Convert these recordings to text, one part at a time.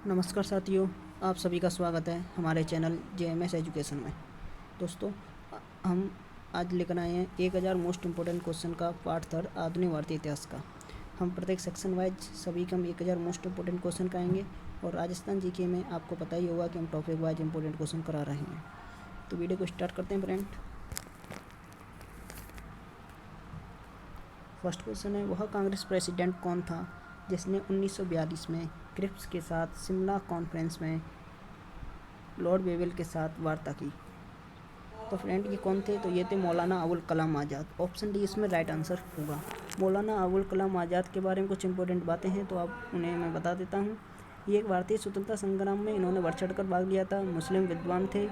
नमस्कार साथियों, आप सभी का स्वागत है हमारे चैनल JMS एजुकेशन में। दोस्तों, हम आज लेकर आए हैं 1000 मोस्ट इम्पोर्टेंट क्वेश्चन का पार्ट थर्ड आधुनिक भारतीय इतिहास का। हम प्रत्येक सेक्शन वाइज सभी का हम 1000 मोस्ट इम्पोर्टेंट क्वेश्चन कराएंगे और राजस्थान जीके में आपको पता ही होगा कि हम टॉपिक वाइज इम्पोर्टेंट क्वेश्चन करा रहे हैं। तो वीडियो को स्टार्ट करते हैं फ्रेंड। फर्स्ट क्वेश्चन है, वह कांग्रेस प्रेसिडेंट कौन था जिसने 1942 में क्रिप्स के साथ शिमला कॉन्फ्रेंस में लॉर्ड वेवेल के साथ वार्ता की? तो फ्रेंड ये कौन थे? तो ये थे मौलाना अबुल कलाम आज़ाद। ऑप्शन डी इसमें राइट आंसर होगा। मौलाना अबुल कलाम आज़ाद के बारे में कुछ इंपॉर्टेंट बातें हैं तो आप उन्हें मैं बता देता हूँ। ये एक भारतीय स्वतंत्रता संग्राम में इन्होंने बढ़ चढ़ कर भाग लिया था, मुस्लिम विद्वान थे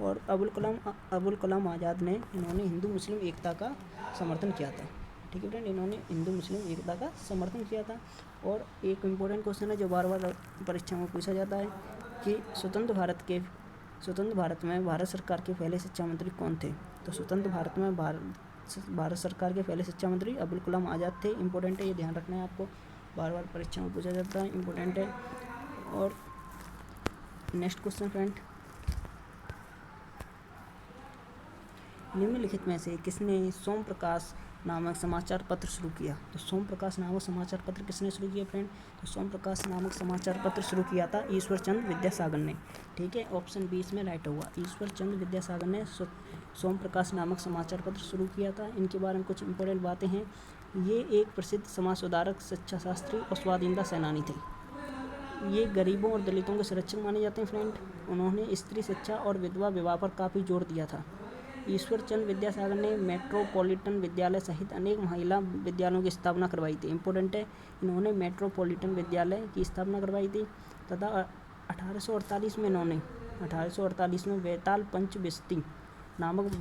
और अबुल कलाम आज़ाद ने इन्होंने हिंदू मुस्लिम एकता का समर्थन किया था। ठीक है फ्रेंड, इन्होंने हिंदू मुस्लिम एकता का समर्थन किया था। और एक इम्पोर्टेंट क्वेश्चन है जो बार बार परीक्षा में पूछा जाता है कि स्वतंत्र भारत में भारत सरकार के पहले शिक्षा मंत्री कौन थे? तो स्वतंत्र भारत में भारत सरकार के पहले शिक्षा मंत्री अबुल कलाम आज़ाद थे। इम्पोर्टेंट है, ये ध्यान रखना है आपको, बार बार परीक्षा में पूछा जाता है, इम्पोर्टेंट है। और नेक्स्ट क्वेश्चन फ्रेंड, निम्नलिखित में से किसने सोम प्रकाश नामक समाचार पत्र शुरू किया? तो सोम प्रकाश नामक समाचार पत्र किसने शुरू किया फ्रेंड? तो सोम प्रकाश नामक समाचार पत्र शुरू किया था ईश्वर चंद्र विद्यासागर ने। ठीक है, ऑप्शन बी इसमें राइट होगा। ईश्वर चंद्र विद्यासागर ने सोम प्रकाश नामक समाचार पत्र शुरू किया था। इनके बारे में कुछ इंपॉर्टेंट बातें हैं। ये एक प्रसिद्ध समाज सुधारक, शिक्षा शास्त्री और स्वाधीनता सेनानी थे। ये गरीबों और दलितों के संरक्षक माने जाते हैं फ्रेंड। उन्होंने स्त्री शिक्षा और विधवा विवाह पर काफ़ी जोर दिया था। ईश्वर चंद्र विद्यासागर ने मेट्रोपॉलिटन विद्यालय सहित अनेक महिला विद्यालयों की स्थापना करवाई थी। इम्पोर्टेंट है, इन्होंने मेट्रोपॉलिटन विद्यालय की स्थापना करवाई थी तथा 1848 में वेताल पंचविंशति नामक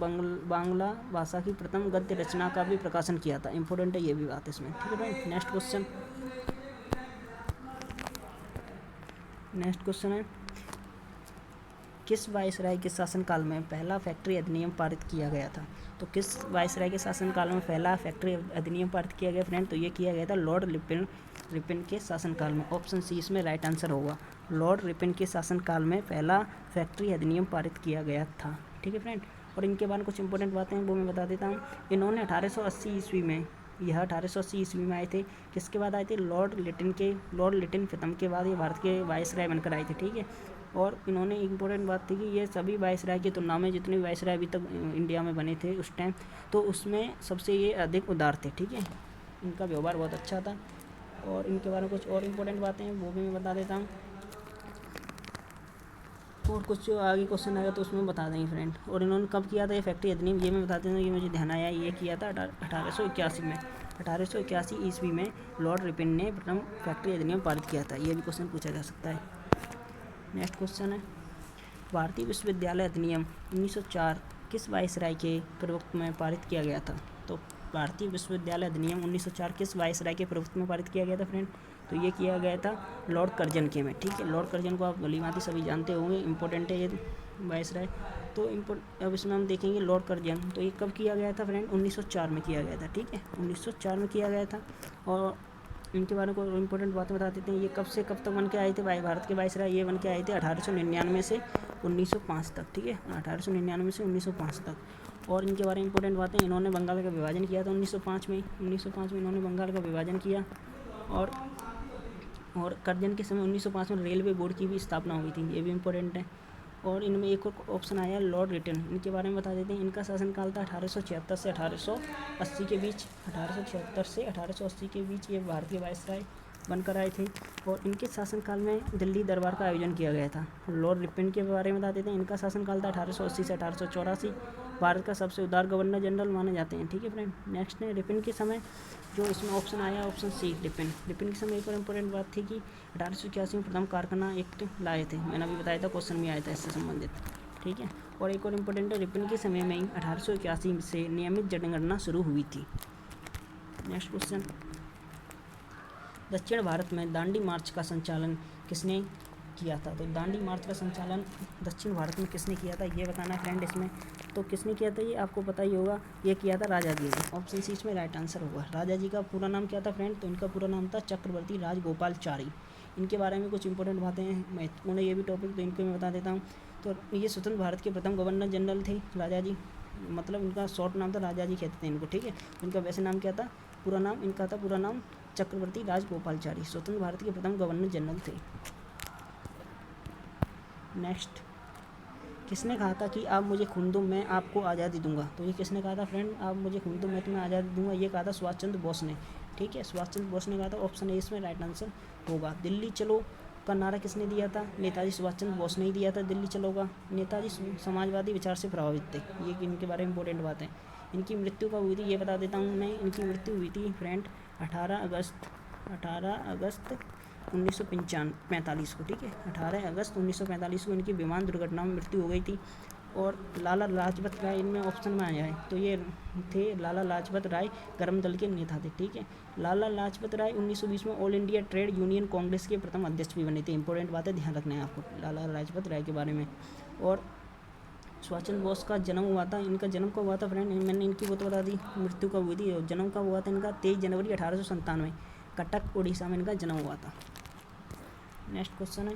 बांग्ला भाषा की प्रथम गद्य रचना का भी प्रकाशन किया था। इम्पोर्टेंट है ये भी बात इसमें। ठीक है फ्रेंड, नेक्स्ट क्वेश्चन है, किस वायसराय के शासनकाल में पहला फैक्ट्री अधिनियम पारित किया गया था? तो किस वायसराय के शासनकाल में पहला फैक्ट्री अधिनियम पारित किया गया फ्रेंड? तो ये किया गया था लॉर्ड रिपन के शासनकाल में। ऑप्शन सी इसमें राइट आंसर होगा। लॉर्ड रिपन के शासनकाल में पहला फैक्ट्री अधिनियम पारित किया गया था। ठीक है फ्रेंड, और इनके बारे में कुछ इंपॉर्टेंट बातें हैं वो मैं बता देता हूँ। इन्होंने 1880 ईस्वी में आए थे। किसके बाद आए थे? लॉर्ड लिटिन प्रथम के बाद ये भारत के वायसराय बनकर आए थे। ठीक है, और इन्होंने इम्पोर्टेंट बात थी कि ये सभी वायसराय की तुलना में जितने वायसराय अभी तक इंडिया में बने थे उस टाइम, तो उसमें सबसे ये अधिक उदार थे। ठीक है, इनका व्यवहार बहुत अच्छा था। और इनके बारे में कुछ और इम्पोर्टेंट बातें हैं वो भी मैं बता देता हूँ। और कुछ जो आगे क्वेश्चन आएगा तो उसमें बता देंगे फ्रेंड। और इन्होंने कब किया था ये फैक्ट्री अधिनियम, ये मैं बता देता हूँ। ये मुझे ध्यान आया, ये किया था 1881 में। 1881 ईस्वी में लॉर्ड रिपन ने प्रथम फैक्ट्री अधिनियम पारित किया था। ये भी क्वेश्चन पूछा जा सकता है। नेक्स्ट क्वेश्चन है, भारतीय विश्वविद्यालय अधिनियम 1904 किस वायसराय के प्रवक्ता में पारित किया गया था? तो भारतीय विश्वविद्यालय अधिनियम 1904 किस वायसराय के प्रवक्ता में पारित किया गया था फ्रेंड? तो ये किया गया था लॉर्ड कर्जन के में। ठीक है, लॉर्ड कर्जन को आप भलीभांति सभी जानते होंगे, इंपॉर्टेंट है ये वायसराय। तो अब इसमें हम देखेंगे लॉर्ड कर्जन, तो ये कब किया गया था फ्रेंड? 1904 में किया गया था। ठीक है, 1904 में किया गया था। और इनके बारे में कोई इंपॉर्टेंट बातें बता देते हैं। ये कब से कब तक बन के आए थे भारत के वायसराय? ये बन के आए थे 1899 से 1905 तक। ठीक है, 1899 से 1905 तक। और इनके बारे में इंपॉर्टेंट बातें, इन्होंने बंगाल का विभाजन किया था 1905 में। इन्होंने बंगाल का विभाजन किया। और कर्जन के समय 1905 में रेलवे बोर्ड की भी स्थापना हुई थी, ये भी इम्पोर्टेंट है। और इनमें एक और ऑप्शन आया लॉर्ड रिटन, इनके बारे में बता देते हैं। इनका शासनकाल था 1876 से 1880 के बीच। 1876 से 1880 के बीच ये भारतीय वायसराय बनकर आए थे। और इनके शासनकाल में दिल्ली दरबार का आयोजन किया गया था। लॉर्ड रिपन के बारे में बता देते हैं। इनका शासनकाल था 1880 से 1884। भारत का सबसे उदार गवर्नर जनरल माने जाते हैं। ठीक है फ्रेंड, नेक्स्ट है रिपन के समय, जो इसमें ऑप्शन आया ऑप्शन सी रिपन के समय एक और इम्पोर्टेंट बात थी कि 1881 में प्रथम कारखाना एक्ट लाए थे। मैंने अभी बताया था, क्वेश्चन में आया था इससे संबंधित। ठीक है, और एक और इम्पोर्टेंट है, रिपन के समय में ही 1881 से नियमित जनगणना शुरू हुई थी। नेक्स्ट क्वेश्चन, दक्षिण भारत में दांडी मार्च का संचालन किसने किया था? तो दांडी मार्च का संचालन दक्षिण भारत में किसने किया था ये बताना फ्रेंड इसमें। तो किसने किया था ये आपको पता ही होगा, ये किया था राजा जी ने। ऑप्शन सी इसमें राइट आंसर होगा। राजा जी का पूरा नाम क्या था फ्रेंड? तो इनका पूरा नाम था चक्रवर्ती राजगोपालचारी। इनके बारे में कुछ इंपॉर्टेंट बातें हैं, महत्वपूर्ण है ये भी टॉपिक, तो इनको मैं बता देता हूँ। तो ये स्वतंत्र भारत के प्रथम गवर्नर जनरल थे राजा जी, मतलब इनका शॉर्ट नाम था राजा जी कहते थे इनको, ठीक है। इनका वैसे नाम क्या था, पूरा नाम इनका था, पूरा नाम चक्रवर्ती राजगोपालचारी, स्वतंत्र भारत के प्रथम गवर्नर जनरल थे। नेक्स्ट, किसने कहा था कि आप मुझे खून दो मैं आपको आज़ादी दूंगा? तो ये किसने कहा था फ्रेंड, आप मुझे खून दो मैं तुम्हें आज़ादी दूंगा? ये कहा था सुभाष चंद्र बोस ने, ठीक है, सुभाष चंद्र बोस ने कहा था। ऑप्शन ए इसमें राइट आंसर होगा। दिल्ली चलो का नारा किसने दिया था? नेताजी सुभाष चंद्र बोस ने ही दिया था दिल्ली चलो का। नेताजी समाजवादी विचार से प्रभावित थे, ये इनके बारे में इंपॉर्टेंट बात है। इनकी मृत्यु कब हुई थी ये बता देता हूँ मैं। इनकी मृत्यु हुई थी फ्रेंड 18 अगस्त 1945 को, ठीक है, 18 अगस्त 1945 को इनकी विमान दुर्घटना में मृत्यु हो गई थी। और लाला लाजपत राय इनमें ऑप्शन में आया है, तो ये थे लाला लाजपत राय, कर्म दल के नेता थे, ठीक है। लाला लाजपत राय 1920 में all India trade union Congress के प्रथम अध्यक्ष भी बने थे। इंपॉर्टेंट बात है, ध्यान रखना है आपको लाला लाजपत राय के बारे में। और सुभाष चंद्र बोस का जन्म हुआ था, इनका जन्म कब हुआ था फ्रेंड, मैंने इनकी वो तो बता दी, मृत्यु कब हुई थी, और जन्म कब हुआ था इनका 23 जनवरी 1897, कटक उड़ीसा में इनका जन्म हुआ था। नेक्स्ट क्वेश्चन है,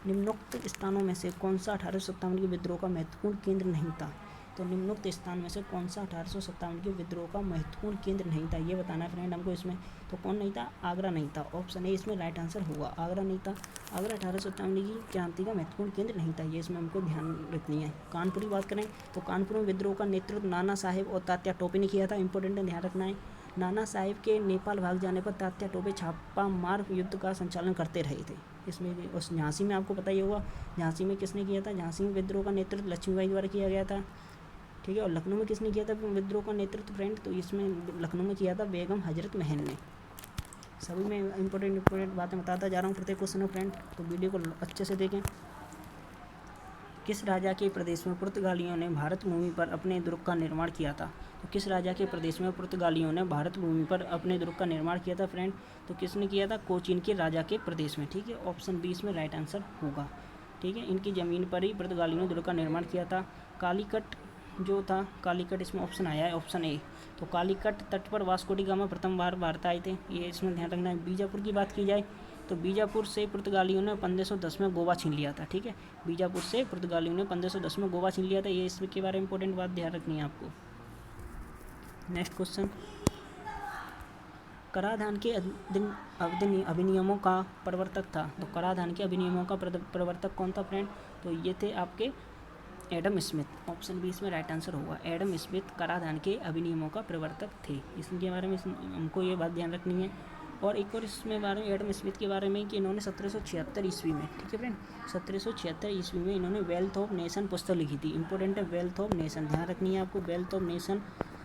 निम्नोक्त स्थानों में से कौन सा 1857 के विद्रोह का महत्वपूर्ण केंद्र नहीं था? तो निम्नोक्त स्थान में से कौन सा 1857 के विद्रोह का महत्वपूर्ण केंद्र नहीं था, ये बताना है फ्रेंड हमको इसमें। तो कौन नहीं था? आगरा नहीं था। ऑप्शन ए इसमें राइट आंसर होगा, आगरा नहीं था। आगरा 1857 की क्रांति का महत्वपूर्ण केंद्र नहीं था, ये इसमें हमको ध्यान रखनी है। कानपुर की बात करें तो कानपुर में विद्रोह का नेतृत्व नाना साहेब और तात्या टोपे ने किया था। इंपॉर्टेंट है, ध्यान रखना है। नाना साहेब के नेपाल भाग जाने पर तात्या टोपे छापा मार युद्ध का संचालन करते रहे थे इसमें। उस झांसी में आपको पता ही होगा, झांसी में किसने किया था? झांसी में विद्रोह का नेतृत्व लक्ष्मीबाई द्वारा किया गया था, ठीक है। और लखनऊ में किसने किया था विद्रोह का नेतृत्व फ्रेंड? तो इसमें लखनऊ में किया था बेगम हजरत महल ने। सभी में इंपॉर्टेंट बातें बताता जा रहा हूँ प्रत्येक क्वेश्चन में फ्रेंड, तो वीडियो को अच्छे से देखें। किस राजा के प्रदेश में पुर्तगालियों ने भारत भूमि पर अपने दुर्ग का निर्माण किया था? तो किस राजा के प्रदेश में पुर्तगालियों ने भारत भूमि पर अपने दुर्ग का निर्माण किया था फ्रेंड? तो किसने किया था? कोचीन के राजा के प्रदेश में, ठीक है। ऑप्शन 20 में राइट आंसर होगा, ठीक है। इनकी ज़मीन पर ही पुर्तगालियों ने दुर्ग का निर्माण किया था। कालीकट जो था, कालीकट इसमें ऑप्शन आया है, ऑप्शन ए। तो कालीकट तट पर वास्को डी गामा प्रथम बार भारत आए थे, ये इसमें ध्यान रखना है। बीजापुर की बात की जाए तो बीजापुर से पुर्तगालियों ने 1510 में गोवा छीन लिया था, ठीक है। बीजापुर से पुर्तगालियों ने 1510 में गोवा छीन लिया था, ये इसके बारे में इंपॉर्टेंट बात ध्यान रखनी है आपको। नेक्स्ट क्वेश्चन, कराधान के अधिनियमों का प्रवर्तक था? तो कराधान के अधिनियमों का प्रवर्तक कौन था फ्रेंड? तो ये थे आपके एडम स्मिथ। ऑप्शन 20 में राइट आंसर होगा। एडम स्मिथ कराधान के अधिनियमों का प्रवर्तक थे, इसके बारे में हमको ये बात ध्यान रखनी है। और एक और इसमें बारे में एडम स्मिथ के बारे में कि इन्होंने 1776 ईस्वी में, ठीक है फ्रेंड, 1776 ईस्वी में इन्होंने वेल्थ ऑफ नेशन पुस्तक लिखी थी। इंपॉर्टेंट है, वेल्थ ऑफ नेशन, ध्यान रखनी है आपको। वेल्थ ऑफ नेशन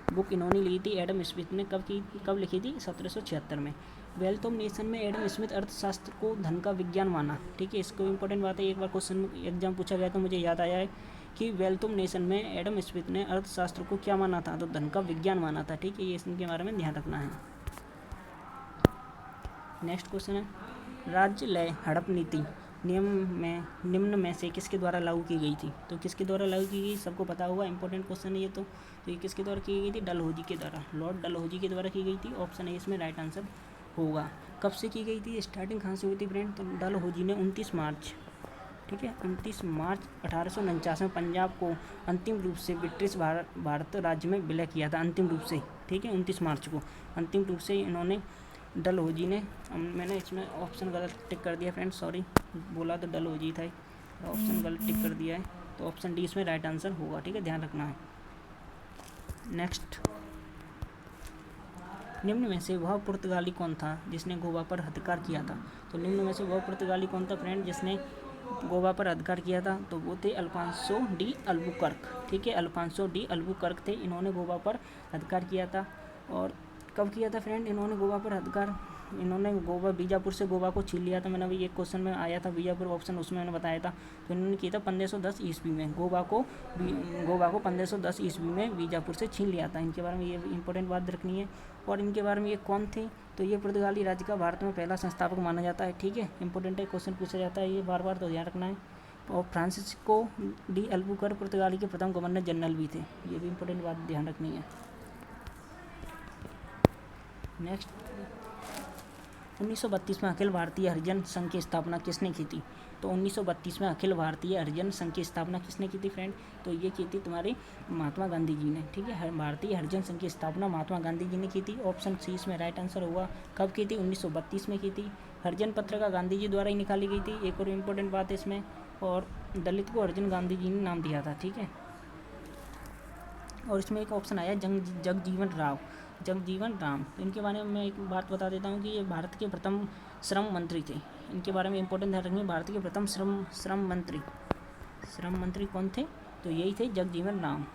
बुक इन्होंने ली थी एडम स्मिथ ने, कब लिखी थी? 1776 में। वेल्थ ऑफ नेशन में एडम स्मिथ अर्थशास्त्र को धन का विज्ञान माना, ठीक है। इसको इंपॉर्टेंट बात है, एक बार क्वेश्चन एग्जाम पूछा गया तो मुझे याद आया है कि वेल्थ ऑफ नेशन में एडम स्मिथ ने अर्थशास्त्र को क्या माना था? तो धन का विज्ञान माना था, ठीक है। ये इसके बारे में ध्यान रखना है। नेक्स्ट क्वेश्चन है, राज्य लय हड़प नीति निम्न में से किसके द्वारा लागू की गई थी? तो किसके द्वारा लागू की गई सबको पता होगा, इंपॉर्टेंट क्वेश्चन है ये। तो ये किसके द्वारा की गई थी? डलहौजी के द्वारा, लॉर्ड डलहौजी के द्वारा की गई थी। ऑप्शन ए इसमें राइट आंसर होगा। कब से की गई थी? स्टार्टिंग कहाँ से हुई थी फ्रेंड? तो डलहौजी ने 29 मार्च, ठीक है, 29 मार्च 1849 में पंजाब को अंतिम रूप से ब्रिटिश भारत राज्य में विलय किया था, अंतिम रूप से, ठीक है। 29 मार्च को अंतिम रूप से इन्होंने डलहौजी ने, मैंने इसमें ऑप्शन गलत टिक कर दिया फ्रेंड, सॉरी, बोला तो डलहौजी था, ऑप्शन गलत टिक कर दिया है। तो ऑप्शन डी इसमें राइट आंसर होगा, ठीक है, ध्यान रखना है। नेक्स्ट, निम्न में से वह पुर्तगाली कौन था जिसने गोवा पर अधिकार किया था? तो निम्न में से वह पुर्तगाली कौन था फ्रेंड जिसने गोवा पर अधिकार किया था? तो वो थे अल्फांसो डी अल्बुकर्क, ठीक है, अल्फांसो डी अल्बुकर्क थे, इन्होंने गोवा पर अधिकार किया था। और कब किया था फ्रेंड इन्होंने गोवा पर अधिकार? इन्होंने बीजापुर से गोवा को छीन लिया था, मैंने अभी एक क्वेश्चन में आया था बीजापुर ऑप्शन, उसमें मैंने बताया था। तो इन्होंने किया था 1510 ईस्वी में, गोवा को 1510 ईस्वी में बीजापुर से छीन लिया था। इनके बारे में ये इंपॉर्टेंट बात रखनी है। और इनके बारे में ये कौन थे? तो ये पुर्तगाली राज्य का भारत में पहला संस्थापक माना जाता है, ठीक है, इंपॉर्टेंट है, क्वेश्चन पूछा जाता है ये बार बार, तो ध्यान रखना है। और फ्रांसिस्को डी अल्बुकर्क पुर्तगाली के प्रथम गवर्नर जनरल भी थे, ये भी इंपॉर्टेंट बात ध्यान रखनी है। नेक्स्ट, 1932 में अखिल भारतीय हरिजन संघ की स्थापना किसने की थी? तो 1932 में अखिल भारतीय हरिजन संघ की स्थापना किसने की थी फ्रेंड? तो ये की थी तुम्हारे महात्मा गांधी जी ने। ठीक है, भारतीय हरिजन संघ की स्थापना महात्मा गांधी जी ने की थी। ऑप्शन सी इसमें राइट आंसर हुआ। कब की थी? 1932 में की थी। हरिजन पत्रिका गांधी जी द्वारा ही निकाली गई थी, एक और इम्पोर्टेंट बात है इसमें। और दलित को हरिजन गांधी जी ने नाम दिया था। ठीक है, और इसमें एक ऑप्शन आया जगजीवन राम। तो इनके बारे में मैं एक बात बता देता हूँ कि ये भारत के प्रथम श्रम मंत्री थे। इनके बारे में इंपॉर्टेंट ध्यान रखेंगे, भारत के प्रथम श्रम मंत्री कौन थे? तो यही थे जगजीवन राम।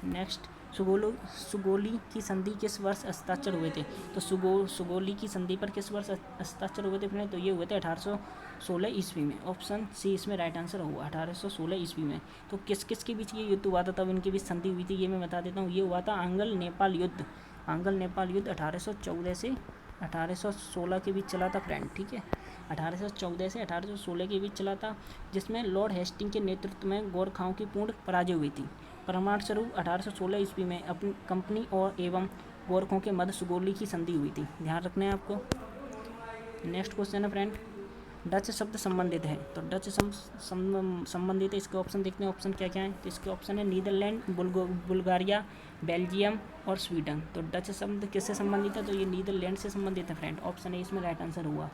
नेक्स्ट, सुगोली की संधि किस वर्ष हस्ताक्षर हुए थे? तो सुगोली की संधि पर किस वर्ष हस्ताक्षर हुए थे फ्रेंड? तो ये हुए थे 1816 ईस्वी में। ऑप्शन सी इसमें राइट आंसर होगा, 1816 ईस्वी में। तो किस किस के बीच ये युद्ध हुआ था, तब इनके बीच संधि हुई थी, ये मैं बता देता हूँ। ये हुआ था आंग्ल नेपाल युद्ध 1814 से 1816 के बीच चला था फ्रेंड। ठीक है, 1814 से 1816 के बीच चला था, जिसमें लॉर्ड हेस्टिंग के नेतृत्व में गोरखाओं की पूर्ण पराजय हुई थी। परिणाम स्वरूप 1816 ईस्वी में अपनी कंपनी और एवं गोरखों के मध्य सुगोली की संधि हुई थी। ध्यान रखना है आपको। नेक्स्ट क्वेश्चन है फ्रेंड, डच शब्द संबंधित है। तो डच संबंधित है, इसके ऑप्शन देखते हैं। ऑप्शन क्या क्या है? तो इसके ऑप्शन है नीदरलैंड, बुल्गारिया, बेल्जियम और स्वीडन। तो डच शब्द किससे संबंधित है? तो ये नीदरलैंड से संबंधित है फ्रेंड। ऑप्शन ए इसमें राइट आंसर हुआ।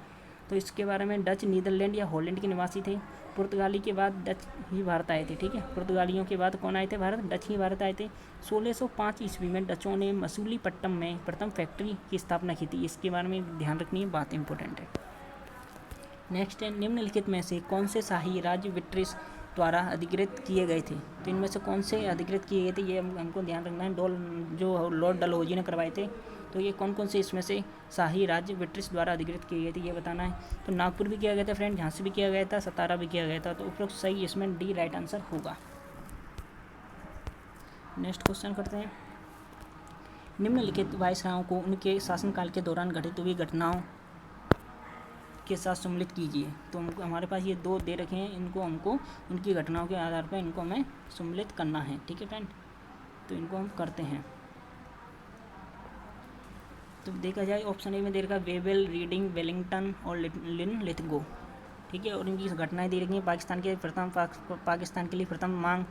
तो इसके बारे में, डच नीदरलैंड या हॉलैंड के निवासी थे। पुर्तगाली के बाद डच ही भारत आए थे। ठीक है, पुर्तगालियों के बाद कौन आए थे भारत? डच ही भारत आए थे। 1605 ईस्वी में डचों ने मसूलीपट्टनम में प्रथम फैक्ट्री की स्थापना की थी। इसके बारे में ध्यान रखनी है, बात इंपॉर्टेंट है। नेक्स्ट है, निम्नलिखित में से कौन से शाही राज्य ब्रिटिश द्वारा अधिकृत किए गए थे? तो इनमें से कौन से अधिकृत किए गए थे, ये हमको ध्यान रखना है। जो लॉर्ड डलहौजी ने करवाए थे, तो ये कौन कौन से इसमें से शाही राज्य ब्रिटिश द्वारा अधिकृत किए गए थे, ये बताना है। तो नागपुर भी किया गया था फ्रेंड, झांसी भी किया गया था, सतारा भी किया गया था। तो उपरोक्त सही इसमें डी राइट आंसर होगा। नेक्स्ट क्वेश्चन करते हैं, निम्नलिखित वायसरायों को उनके शासनकाल के दौरान घटित हुई घटनाओं के साथ सम्मिलित कीजिए। तो हमारे पास ये दो दे रखे हैं, इनको हमको उनकी घटनाओं के आधार पर इनको हमें सम्मिलित करना है। ठीक है फ्रेंड, तो इनको हम करते हैं। तो देखा जाए, ऑप्शन ए में दे रखा है वेबल, रीडिंग, वेलिंगटन और लिथगो। ठीक है, और इनकी घटनाएं दे रखी हैं। पाकिस्तान के लिए प्रथम मांग,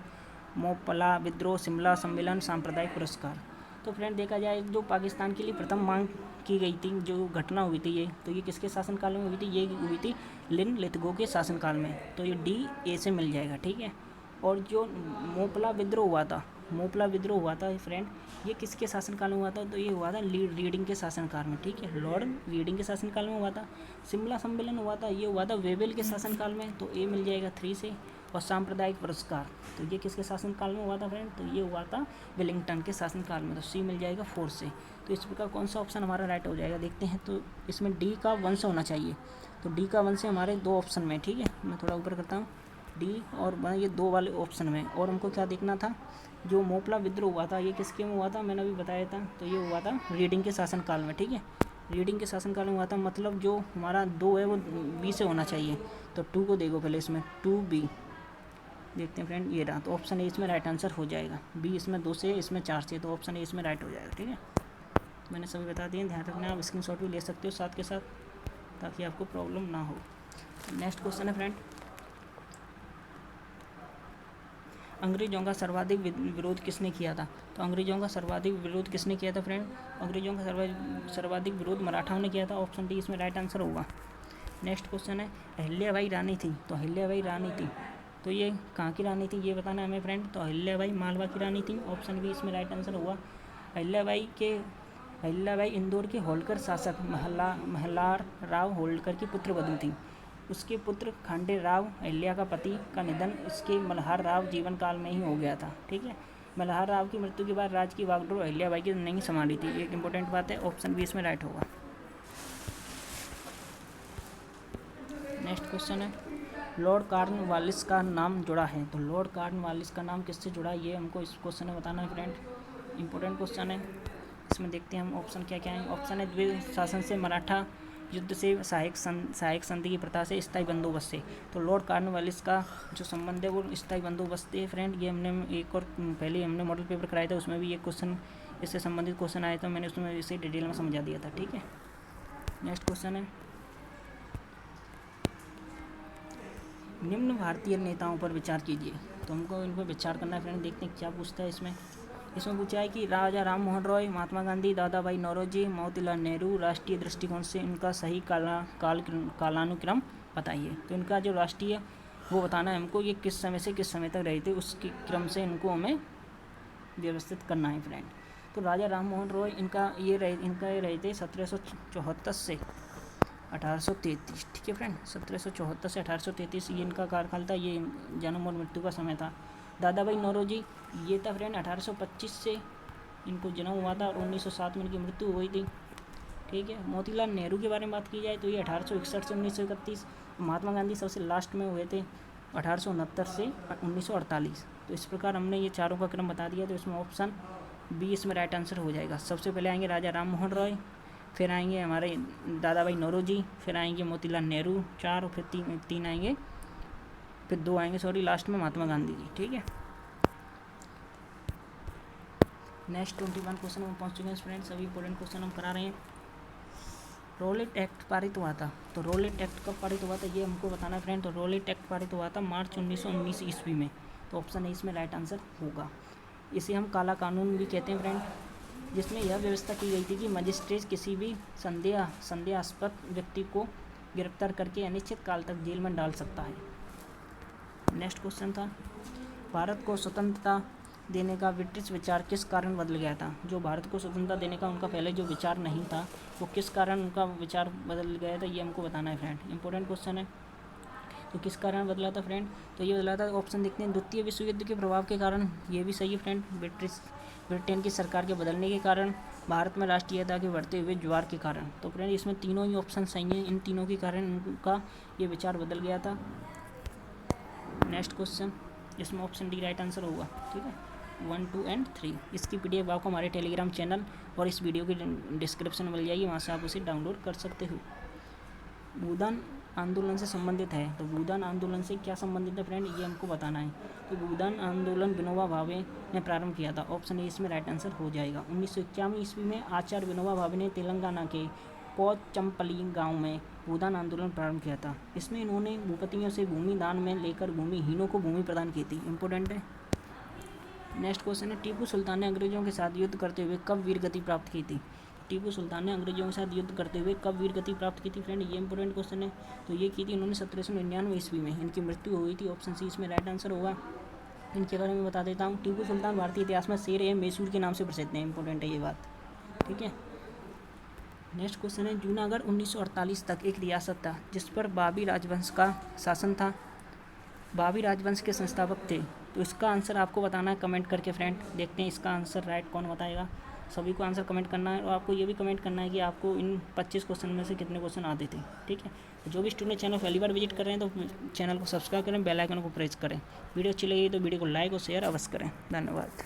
मोपला विद्रोह, शिमला सम्मेलन, सांप्रदायिक पुरस्कार। तो फ्रेंड देखा जाए, जो पाकिस्तान के लिए प्रथम मांग की गई थी, जो घटना हुई थी, तो ये किसके शासनकाल में हुई थी? ये हुई थी लिथगो के शासनकाल में। तो ये डी ए से मिल जाएगा। ठीक है, और जो मोपला विद्रोह हुआ था फ्रेंड, ये किसके शासनकाल में हुआ था? तो ये हुआ था रीडिंग के शासनकाल में। ठीक है, लॉर्ड रीडिंग के शासनकाल में हुआ था। शिमला सम्मेलन हुआ था, ये हुआ था वेबल के शासनकाल में। तो ए मिल जाएगा 3 से। और सांप्रदायिक पुरस्कार, तो ये किसके शासनकाल में हुआ था फ्रेंड? तो ये हुआ था वेलिंगटन के शासनकाल में। तो सी मिल जाएगा 4 से। तो इस प्रकार कौन सा ऑप्शन हमारा राइट हो जाएगा, देखते हैं। तो इसमें डी का 1 से होना चाहिए। तो डी का 1 से हमारे 2 ऑप्शन में। ठीक है, मैं थोड़ा ऊपर करता हूँ, डी और ये 2 वाले ऑप्शन में। और हमको क्या देखना था, जो मोपला विद्रोह हुआ था, ये किसके में हुआ था? मैंने अभी बताया था। तो ये हुआ था रीडिंग के शासनकाल में। ठीक है, रीडिंग के शासनकाल में हुआ था, मतलब जो हमारा 2 है वो बी से होना चाहिए। तो 2 को देखो पहले, इसमें 2B देखते हैं फ्रेंड, ये रहा। तो ऑप्शन ए इसमें राइट आंसर हो जाएगा। बी इसमें 2 से, इसमें 4 से। तो ऑप्शन ए इसमें राइट हो जाएगा। ठीक है, मैंने सभी बता दिए, ध्यान रखना। आप स्क्रीनशॉट भी ले सकते हो साथ के साथ, ताकि आपको प्रॉब्लम ना हो। नेक्स्ट क्वेश्चन है फ्रेंड, अंग्रेजों का सर्वाधिक विरोध किसने किया था? तो अंग्रेजों का सर्वाधिक विरोध किसने किया था फ्रेंड? अंग्रेजों का सर्वाधिक विरोध मराठाओं ने किया था। ऑप्शन डी इसमें राइट आंसर होगा। नेक्स्ट क्वेश्चन है, अहिल्याबाई रानी थी। तो अहिल्याबाई रानी थी, तो ये कहाँ की रानी थी, ये बताना है हमें फ्रेंड। तो अहिल्याबाई मालवा की रानी थी। ऑप्शन बी इसमें राइट आंसर हुआ। अहिल्याबाई इंदौर के होल्कर शासक मल्हार राव होल्कर की पुत्र वधू थी। उसके पुत्र खांडे राव, अहिल्या का पति, का निधन इसके मल्हार राव जीवन काल में ही हो गया था। ठीक है, मल्हार राव की मृत्यु के बाद राज्य की बागडोर अहिल्याबाई की नहीं संभाली थी। एक इंपॉर्टेंट बात है, ऑप्शन बी इसमें राइट होगा। नेक्स्ट क्वेश्चन है, लॉर्ड कॉर्नवालिस का नाम जुड़ा है। तो लॉर्ड कॉर्नवालिस का नाम किससे जुड़ा है, ये हमको इस क्वेश्चन में बताना है फ्रेंड। इंपॉर्टेंट क्वेश्चन है, इसमें देखते हैं हम ऑप्शन क्या क्या है। ऑप्शन है, द्विज शासन से, मराठा युद्ध से, सहायक संधि की प्रथा से, स्थायी बंदोबस्त से। तो लॉर्ड कॉर्नवालिस का जो संबंध है वो स्थायी बंदोबस्त है फ्रेंड। ये हमने एक और पहले हमने मॉडल पेपर कराया था, उसमें भी ये क्वेश्चन इससे संबंधित क्वेश्चन आया था, मैंने उसमें इसे डिटेल में समझा दिया था। ठीक है, नेक्स्ट क्वेश्चन है, निम्न भारतीय नेताओं पर विचार कीजिए। तो हमको इन पर विचार करना है फ्रेंड। देखते हैं क्या पूछता है इसमें पूछा है कि राजा राम मोहन रॉय, महात्मा गांधी, दादा भाई नौरोजी, मोतीलाल नेहरू राष्ट्रीय दृष्टिकोण से इनका सही कालानुक्रम बताइए। तो इनका जो राष्ट्रीय वो बताना है हमको, ये किस समय से किस समय तक रहे थे, उसके क्रम से इनको हमें व्यवस्थित करना है फ्रेंड। तो राजा राम मोहन रॉय इनका ये रहे थे 1774 से 1833। ठीक है फ्रेंड, 1774 से 1833 ये इनका कार्यकाल था, ये जन्म और मृत्यु का समय था। दादा भाई नौरोजी ये था फ्रेंड 1825 से इनको जन्म हुआ था और 1907 में इनकी मृत्यु हुई थी। ठीक है, मोतीलाल नेहरू के बारे में बात की जाए तो ये 1861 से 1931। महात्मा गांधी सबसे लास्ट में हुए थे 1869 से 1948। तो इस प्रकार हमने ये चारों का क्रम बता दिया। तो इसमें ऑप्शन बी इसमें राइट आंसर हो जाएगा। सबसे पहले आएंगे राजा राम मोहन रॉय, फिर आएंगे हमारे दादा भाई नौरोजी, फिर आएंगे मोतीलाल नेहरू 4, और फिर तीन आएंगे, फिर 2 आएंगे लास्ट में महात्मा गांधी जी। ठीक है, नेक्स्ट 21 क्वेश्चन में पहुंच चुके हैं फ्रेंड्स। सभी इंपॉर्टेंट क्वेश्चन हम करा रहे हैं। रोलेट एक्ट पारित हुआ था, तो रोलेट एक्ट कब पारित हुआ था ये हमको बताना है फ्रेंड। तो रोलेट एक्ट पारित हुआ था मार्च 1919 ईस्वी में। तो ऑप्शन ए इसमें राइट आंसर होगा। इसे हम काला कानून भी कहते हैं फ्रेंड, जिसमें यह व्यवस्था की गई थी कि मजिस्ट्रेट किसी भी संदेहास्पद व्यक्ति को गिरफ्तार करके अनिश्चित काल तक जेल में डाल सकता है। नेक्स्ट क्वेश्चन था, भारत को स्वतंत्रता देने का ब्रिटिश विचार किस कारण बदल गया था। जो भारत को स्वतंत्रता देने का उनका पहले जो विचार नहीं था, वो किस कारण उनका विचार बदल गया था, ये हमको बताना है फ्रेंड। इंपॉर्टेंट क्वेश्चन है। तो किस कारण बदला था फ्रेंड, तो ये बदला था, ऑप्शन देखते हैं, द्वितीय विश्व युद्ध के प्रभाव के कारण, ये भी सही है फ्रेंड। ब्रिटेन की सरकार के बदलने के कारण, भारत में राष्ट्रीयता के बढ़ते हुए ज्वार के कारण। तो फ्रेंड इसमें तीनों ही ऑप्शन सही हैं, इन तीनों के कारण उनका ये विचार बदल गया था। नेक्स्ट क्वेश्चन, इसमें ऑप्शन डी राइट आंसर होगा। ठीक है, 1, 2 और 3। इसकी PDF आपको हमारे टेलीग्राम चैनल और इस वीडियो की डिस्क्रिप्शन में मिल जाएगी, वहाँ से आप उसे डाउनलोड कर सकते हो। भूदान आंदोलन से संबंधित है, तो भूदान आंदोलन से क्या संबंधित है फ्रेंड, ये हमको बताना है। तो भूदान आंदोलन विनोबा भावे ने प्रारंभ किया था, ऑप्शन ए इसमें राइट आंसर हो जाएगा। 1951 ईस्वी में आचार्य विनोबा भावे ने तेलंगाना के पोचमपल्ली गांव में भूदान आंदोलन प्रारंभ किया था। इसमें इन्होंने भूपतियों से भूमि दान में लेकर भूमिहीनों को भूमि प्रदान की थी। इंपॉर्टेंट है। नेक्स्ट क्वेश्चन है, टीपू सुल्तान ने अंग्रेजों के साथ युद्ध करते हुए कब वीरगति प्राप्त की थी। टीपू सुल्तान ने अंग्रेजों के साथ युद्ध करते हुए कब वीरगति प्राप्त की थी फ्रेंड, ये इंपॉर्टेंट क्वेश्चन है। तो ये की थी इन्होंने 1799 ईस्वी में, इनकी मृत्यु हुई थी। ऑप्शन सी इसमें राइट आंसर होगा। इनके बारे में बता देता हूँ। टीपू सुल्तान भारतीय इतिहास में शेर ए मैसूर के नाम से प्रसिद्ध है। इंपॉर्टेंट है ये बात। ठीक है, नेक्स्ट क्वेश्चन है, जूनागढ़ 1948 तक एक रियासत था जिस पर बाबी राजवंश का शासन था। बाबी राजवंश के संस्थापक थे। तो इसका आंसर आपको बताना है कमेंट करके फ्रेंड। देखते हैं इसका आंसर राइट कौन बताएगा। सभी को आंसर कमेंट करना है और आपको ये भी कमेंट करना है कि आपको इन 25 क्वेश्चन में से कितने क्वेश्चन आते थे। ठीक है, तो जो भी स्टूडेंट चैनल पहली बार विजिट कर रहे हैं तो चैनल को सब्सक्राइब करें, बेल आइकन को प्रेस करें। वीडियो अच्छी लगी तो वीडियो को लाइक और शेयर अवश्य करें। धन्यवाद।